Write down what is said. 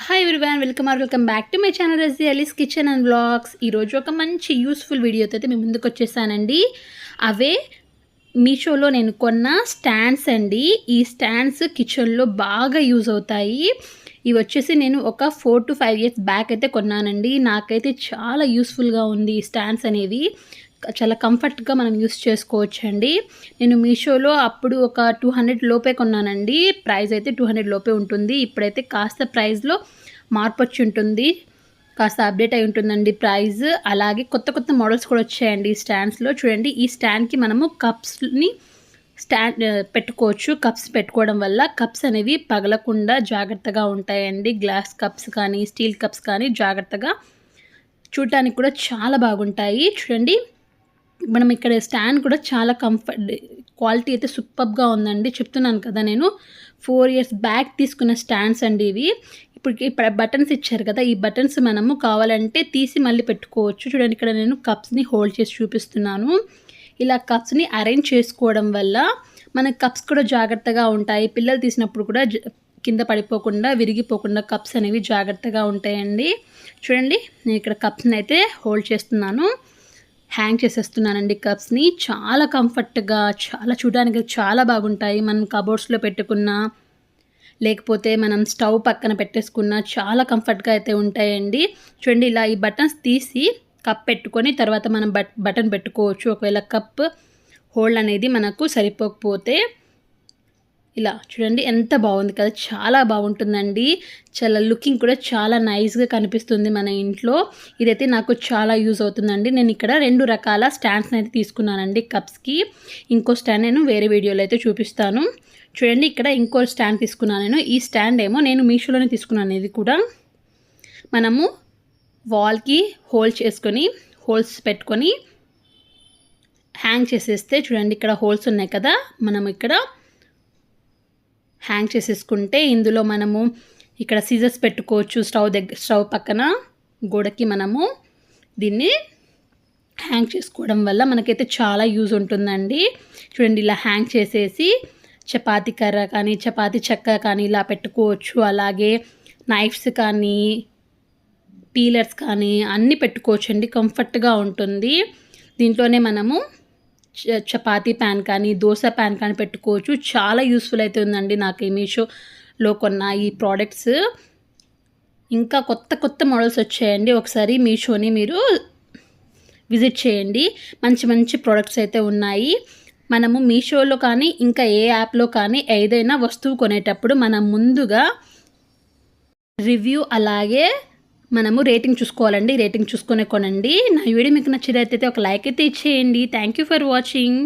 Hi everyone, welcome back to my channel Ali's kitchen and vlogs. ఈరోజు ఒక మంచి useful వీడియోతో అయితే మీ ముందుకు వచ్చేసానండి. అవే మీషోలో నేను కొన్న స్టాండ్స్ అండి. ఈ స్టాండ్స్ కిచెన్లో బాగా యూజ్ అవుతాయి. ఇవి వచ్చేసి నేను ఒక 4 to 5 years బ్యాక్ అయితే కొన్నానండి. నాకైతే చాలా యూస్ఫుల్గా ఉంది ఈ స్టాండ్స్ అనేవి. చాలా కంఫర్ట్గా మనం యూస్ చేసుకోవచ్చండి. నేను మీషోలో అప్పుడు ఒక 200 లోపే కొన్నానండి. ప్రైస్ అయితే 200 లోపే ఉంటుంది. ఇప్పుడైతే కాస్త ప్రైస్లో మార్పు వచ్చి ఉంటుంది, కాస్త అప్డేట్ అయి ఉంటుందండి ప్రైస్. అలాగే కొత్త కొత్త మోడల్స్ కూడా వచ్చాయండి ఈ స్టాండ్స్లో. చూడండి, ఈ స్టాండ్కి మనము కప్స్ని పెట్టుకోవచ్చు. కప్స్ పెట్టుకోవడం వల్ల కప్స్ అనేవి పగలకుండా జాగ్రత్తగా ఉంటాయండి. గ్లాస్ కప్స్ కానీ స్టీల్ కప్స్ కానీ జాగ్రత్తగా చూడటానికి కూడా చాలా బాగుంటాయి. చూడండి, మనం ఇక్కడ స్టాండ్ కూడా చాలా క్వాలిటీ అయితే సూపర్గా ఉందండి. చెప్తున్నాను కదా, నేను 4 years బ్యాక్ తీసుకున్న స్టాండ్స్ అండి ఇవి. ఇప్పుడు బటన్స్ ఇచ్చారు కదా, ఈ బటన్స్ మనము కావాలంటే తీసి మళ్ళీ పెట్టుకోవచ్చు. చూడండి, ఇక్కడ నేను కప్స్ని హోల్డ్ చేసి చూపిస్తున్నాను. ఇలా కప్స్ని అరేంజ్ చేసుకోవడం వల్ల మనకి కప్స్ కూడా జాగ్రత్తగా ఉంటాయి. పిల్లలు తీసినప్పుడు కూడా కింద పడిపోకుండా విరిగిపోకుండా కప్స్ అనేవి జాగ్రత్తగా ఉంటాయండి. చూడండి, నేను ఇక్కడ కప్స్ని అయితే హోల్డ్ చేస్తున్నాను, హ్యాంగ్ చేసేస్తున్నానండి కప్స్ని. చాలా కంఫర్ట్గా, చాలా చూడడానికి చాలా బాగుంటాయి. మనం కబోర్డ్స్లో పెట్టుకున్నా లేకపోతే మనం స్టవ్ పక్కన పెట్టేసుకున్నా చాలా కంఫర్ట్గా అయితే ఉంటాయండి. చూడండి, ఇలా ఈ బటన్స్ తీసి కప్ పెట్టుకొని తర్వాత మనం బటన్ పెట్టుకోవచ్చు. ఒకవేళ కప్ హోల్డ్ అనేది మనకు సరిపోకపోతే ఇలా చూడండి, ఎంత బాగుంది కదా, చాలా బాగుంటుందండి. చాలా లుకింగ్ కూడా చాలా నైస్గా కనిపిస్తుంది మన ఇంట్లో. ఇదైతే నాకు చాలా యూజ్ అవుతుందండి. నేను ఇక్కడ 2 రకాల స్టాండ్స్ని అయితే తీసుకున్నానండి కప్స్కి. ఇంకో స్టాండ్ నేను వేరే వీడియోలో అయితే చూపిస్తాను. చూడండి, ఇక్కడ ఇంకో స్టాండ్ తీసుకున్నాను నేను. ఈ స్టాండ్ ఏమో నేను మీషోలోనే తీసుకున్నాను. ఇది కూడా మనము వాల్కి హోల్స్ పెట్టుకొని హ్యాంగ్ చేసేస్తే, చూడండి ఇక్కడ హోల్స్ ఉన్నాయి కదా, మనం ఇక్కడ హ్యాంగ్ చేసేసుకుంటే ఇందులో మనము ఇక్కడ సీజర్స్ పెట్టుకోవచ్చు. స్టవ్ పక్కన గోడకి మనము దీన్ని హ్యాంగ్ చేసుకోవడం వల్ల మనకైతే చాలా యూజ్ ఉంటుందండి. చూడండి, ఇలా హ్యాంగ్ చేసేసి చపాతీ కర్ర కానీ చపాతీ చెక్క కానీ ఇలా పెట్టుకోవచ్చు. అలాగే నైఫ్స్ కానీ పీలర్స్ కానీ అన్నీ పెట్టుకోవచ్చు అండి. కంఫర్ట్గా ఉంటుంది. దీంట్లోనే మనము చపాతీ ప్యాన్ కానీ దోశ ప్యాన్ కానీ పెట్టుకోవచ్చు. చాలా యూస్ఫుల్ అయితే ఉందండి నాకు ఈ మీషోలో కొన్న ఈ ప్రోడక్ట్స్. ఇంకా కొత్త మోడల్స్ వచ్చాయండి. ఒకసారి మీషోని మీరు విజిట్ చేయండి. మంచి ప్రోడక్ట్స్ అయితే ఉన్నాయి. మనము మీషోలో కానీ ఇంకా ఏ యాప్లో కానీ ఏదైనా వస్తువు కొనేటప్పుడు మనం ముందుగా రివ్యూ అలాగే మనము రేటింగ్ చూసుకోవాలండి. రేటింగ్ చూసుకునే కొనండి. నా వీడియో మీకు నచ్చినట్లయితే ఒక లైక్ అయితే ఇచ్చేయండి. Thank you for watching.